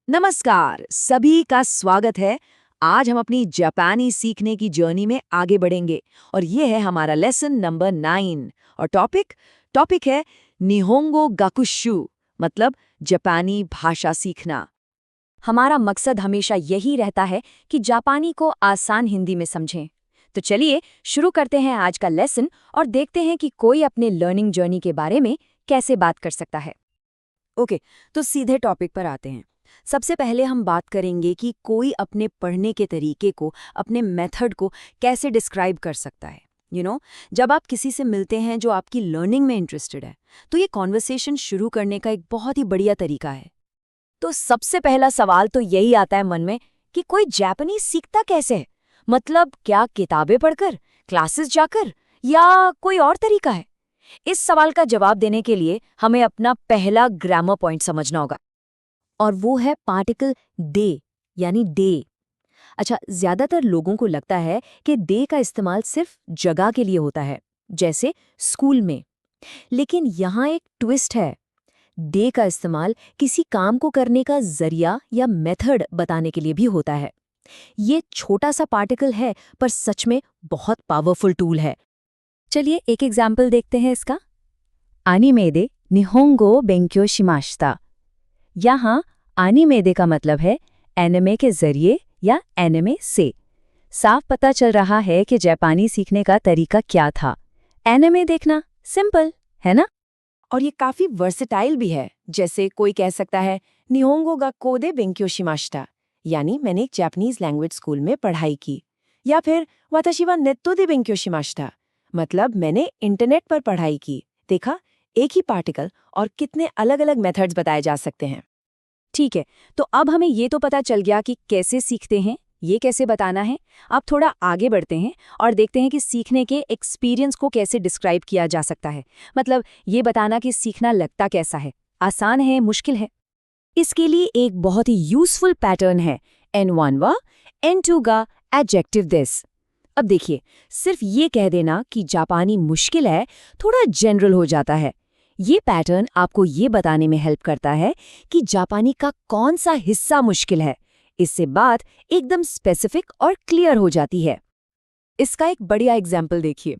नमस्कार, सभी का स्वागत है। आज हम अपनी जापानी सीखने की जर्नी में आगे बढ़ेंगे और ये है हमारा लेसन नंबर 9 और टॉपिक है निहोंगो गाकुशु, मतलब जापानी भाषा सीखना। हमारा मकसद हमेशा यही रहता है कि जापानी को आसान हिंदी में समझें। तो चलिए शुरू करते हैं आज का लेसन और देखते हैं कि कोई अपने लर्निंग जर्नी के बारे में कैसे बात कर सकता है। ओके, तो सीधे टॉपिक पर आते हैं। सबसे पहले हम बात करेंगे कि कोई अपने पढ़ने के तरीके को, अपने मेथड को कैसे डिस्क्राइब कर सकता है। जब आप किसी से मिलते हैं जो आपकी लर्निंग में इंटरेस्टेड है, तो ये कॉन्वर्सेशन शुरू करने का एक बहुत ही बढ़िया तरीका है। तो सबसे पहला सवाल तो यही आता है मन में कि कोई जापानीज सीखता कैसे है? मतलब क्या किताबें पढ़कर, क्लासेस जाकर, या कोई और तरीका है? इस सवाल का जवाब देने के लिए हमें अपना पहला ग्रामर पॉइंट समझना होगा, और वो है पार्टिकल डे, यानी डे। अच्छा, ज्यादातर लोगों को लगता है कि डे का इस्तेमाल सिर्फ जगह के लिए होता है, जैसे स्कूल में। लेकिन यहाँ एक ट्विस्ट है। डे का इस्तेमाल किसी काम को करने का जरिया या मेथड बताने के लिए भी होता है। ये छोटा सा पार्टिकल है, पर सच में बहुत पावरफुल टूल है। चलिए एक एग्जाम्पल देखते हैं इसका। अनिमे दे निहोंगो बेंक्यो शिमाशिता। यहाँ अनिमे का मतलब है एनिमे के जरिए या एनिमे से। साफ पता चल रहा है कि जापानी सीखने का तरीका क्या था। एनिमे देखना, सिंपल है ना? और ये काफी वर्सेटाइल भी है। जैसे कोई कह सकता है निहोंगो गा कोदे बेंक्यो शिमाशिता, यानी मैंने एक जापानीज लैंग्वेज स्कूल में पढ़ाई की। या फिर वाताशी वा नेत्तो दे बेंक्यो शिमाशिता, मतलब मैंने इंटरनेट पर पढ़ाई की। देखा, एक ही पार्टिकल और कितने अलग अलग मेथड्स बताए जा सकते हैं। ठीक है, तो अब हमें ये तो पता चल गया कि कैसे सीखते हैं, ये कैसे बताना है। अब थोड़ा आगे बढ़ते हैं और देखते हैं कि सीखने के एक्सपीरियंस को कैसे डिस्क्राइब किया जा सकता है। मतलब ये बताना कि सीखना लगता कैसा है, आसान है, मुश्किल है। इसके लिए एक बहुत ही यूजफुल पैटर्न है N1 वा N2 गा एडजेक्टिव दिस। अब देखिए, सिर्फ ये कह देना कि जापानी मुश्किल है थोड़ा जनरल हो जाता है। ये पैटर्न आपको ये बताने में हेल्प करता है कि जापानी का कौन सा हिस्सा मुश्किल है। इससे बात एकदम स्पेसिफिक और क्लियर हो जाती है। इसका एक बढ़िया एग्जाम्पल देखिए।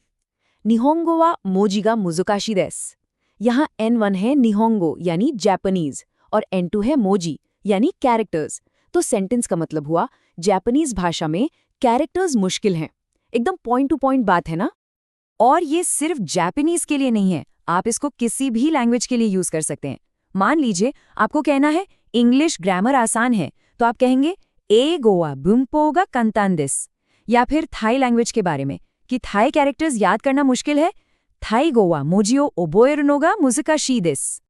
निहोंगो वा मोजी गा मुजुकाशी देस। यहाँ N1 है निहोंगो यानी जापानीज और N2 है मोजी यानी कैरेक्टर्स। तो सेंटेंस का मतलब हुआ जापानीज भाषा में कैरेक्टर्स मुश्किल हैं। एकदम पॉइंट टू पॉइंट बात है ना? और ये सिर्फ जापानीज के लिए नहीं है, आप इसको किसी भी लैंग्वेज के लिए यूज कर सकते हैं। मान लीजिए आपको कहना है इंग्लिश ग्रामर आसान है, तो आप कहेंगे ए गोवा बुम्पोगा कंतानदिस। या फिर थाई लैंग्वेज के बारे में कि थाई कैरेक्टर्स याद करना मुश्किल है, थाई गोवा मोजियो ओबोएरनोगा मुजुकाशी दिस।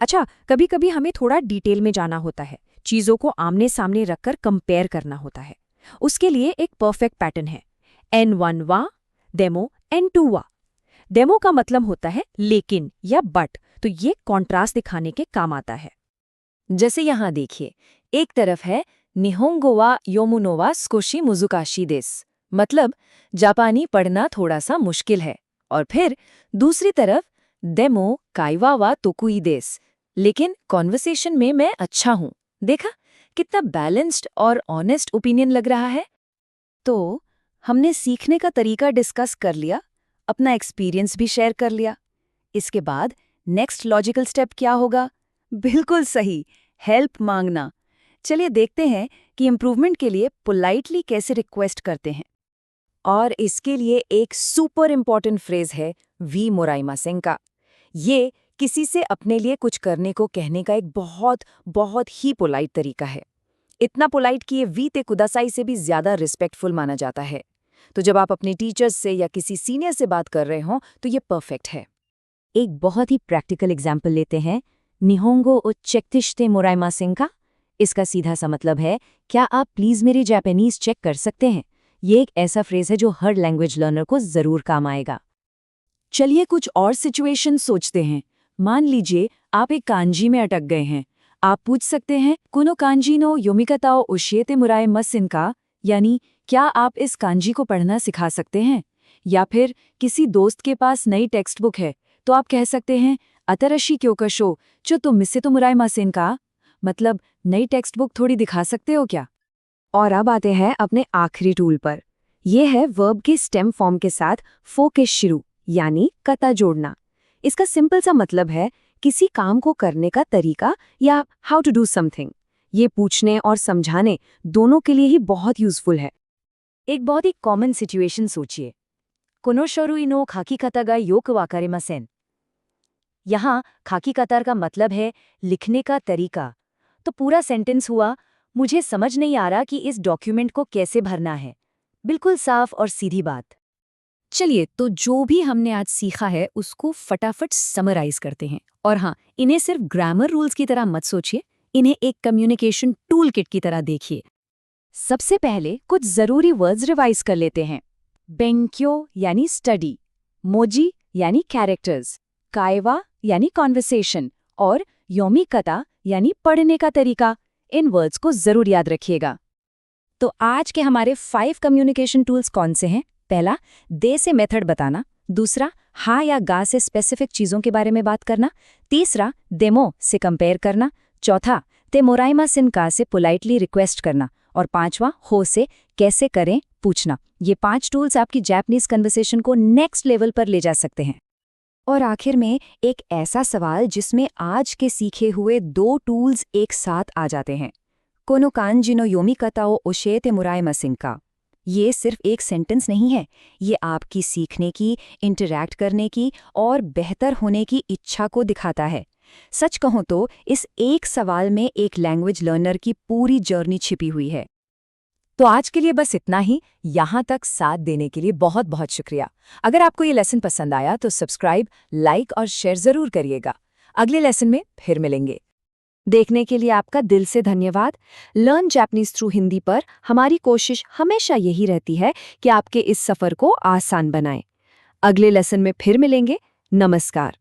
अच्छा, कभी कभी हमें थोड़ा डिटेल में जाना होता है, चीजों को आमने सामने रखकर कंपेयर करना होता है। उसके लिए एक परफेक्ट पैटर्न है N1 वा डेमो N2 वा। डेमो का मतलब होता है लेकिन या बट, तो ये कॉन्ट्रास्ट दिखाने के काम आता है। जैसे यहाँ देखिए, एक तरफ है निहोंगो वा योमुनो वा स्कोशी मुजुकाशी देस, मतलब जापानी पढ़ना थोड़ा सा मुश्किल है। और फिर दूसरी तरफ डेमो काइवा वा तोकुई देस, लेकिन कॉन्वर्सेशन में मैं अच्छा हूँ। देखा कितना बैलेंस्ड और ऑनेस्ट ओपिनियन लग रहा है। तो हमने सीखने का तरीका डिस्कस कर लिया, अपना एक्सपीरियंस भी शेयर कर लिया। इसके बाद नेक्स्ट लॉजिकल स्टेप क्या होगा? बिल्कुल सही, हेल्प मांगना। चलिए देखते हैं कि इम्प्रूवमेंट के लिए पोलाइटली कैसे रिक्वेस्ट करते हैं। और इसके लिए एक सुपर इम्पॉर्टेंट फ्रेज है वी मोराइमासेन का। ये किसी से अपने लिए कुछ करने को कहने का एक बहुत बहुत ही पोलाइट तरीका है। इतना पोलाइट कि ये वी ते कुदासाई से भी ज्यादा रिस्पेक्टफुल माना जाता है। तो जब आप अपने टीचर्स से या किसी सीनियर से बात कर रहे हो तो ये परफेक्ट है। एक बहुत ही प्रैक्टिकल एग्जाम्पल लेते हैं, निहोंगो ओ चेकतिश्ते मोराइमासेन का। इसका सीधा सा मतलब है, क्या आप प्लीज मेरी जापानीज चेक कर सकते हैं? ये एक ऐसा फ्रेज है जो हर लैंग्वेज लर्नर को जरूर काम आएगा। चलिए कुछ और सिचुएशन सोचते हैं। मान लीजिए आप एक कांजी में अटक गए हैं। आप पूछ सकते हैं कुनो कांजी नो योमिकाताओ ओशिएते मुराइमासेन का, यानी क्या आप इस कांजी को पढ़ना सिखा सकते हैं? या फिर किसी दोस्त के पास नई टेक्स्ट बुक है, तो आप कह सकते हैं अतरशी क्योकशो चो तो मिसे तो मुराइमासेन का, मतलब नई टेक्स्ट बुक थोड़ी दिखा सकते हो क्या? और अब आते हैं अपने आखिरी टूल पर। यह है वर्ब के स्टेम फॉर्म के साथ फोकस शुरू यानी कता जोड़ना। इसका सिंपल सा मतलब है किसी काम को करने का तरीका या हाउ टू डू समथिंग। ये पूछने और समझाने दोनों के लिए ही बहुत यूजफुल है। एक बहुत ही कॉमन सिचुएशन सोचिए। कोनोशोरु इनो खाकी कता गा योक वाकारिमासेन। यहाँ खाकी कतार का मतलब है लिखने का तरीका। तो पूरा सेंटेंस हुआ, मुझे समझ नहीं आ रहा कि इस डॉक्यूमेंट को कैसे भरना है। बिल्कुल साफ और सीधी बात। चलिए, तो जो भी हमने आज सीखा है उसको फटाफट समराइज करते हैं। और हाँ, इन्हें सिर्फ ग्रामर रूल्स की तरह मत सोचिए, इन्हें एक कम्युनिकेशन टूल किट की तरह देखिए। सबसे पहले कुछ जरूरी वर्ड्स रिवाइज कर लेते हैं। बेंक्यो यानी स्टडी, मोजी यानी कैरेक्टर्स, कायवा यानी कॉन्वर्सेशन और योमिकता यानी पढ़ने का तरीका। इन वर्ड्स को जरूर याद रखिएगा। तो आज के हमारे 5 कम्युनिकेशन टूल्स कौन से हैं? पहला, दे से मेथड बताना। दूसरा, हाँ या गा से स्पेसिफिक चीजों के बारे में बात करना। तीसरा, देमो से कंपेयर करना। चौथा, ते मोराइमा सिन का से पोलाइटली रिक्वेस्ट करना। और पांचवा, हो से कैसे करें पूछना। ये 5 टूल्स आपकी जापानीज कन्वर्सेशन को नेक्स्ट लेवल पर ले जा सकते हैं। और आखिर में एक ऐसा सवाल जिसमें आज के सीखे हुए 2 टूल्स एक साथ आ जाते हैं। कोनो कांजी नो योमिकता ओ ओशेते मोराइमा सिन का। ये सिर्फ एक सेंटेंस नहीं है, ये आपकी सीखने की, इंटरैक्ट करने की और बेहतर होने की इच्छा को दिखाता है। सच कहूं तो इस एक सवाल में एक लैंग्वेज लर्नर की पूरी जर्नी छिपी हुई है। तो आज के लिए बस इतना ही। यहाँ तक साथ देने के लिए बहुत बहुत शुक्रिया। अगर आपको ये लेसन पसंद आया तो सब्सक्राइब, लाइक और शेयर जरूर करिएगा। अगले लेसन में फिर मिलेंगे। देखने के लिए आपका दिल से धन्यवाद। लर्न जापानीज थ्रू हिंदी पर हमारी कोशिश हमेशा यही रहती है कि आपके इस सफर को आसान बनाएं। अगले लेसन में फिर मिलेंगे। नमस्कार।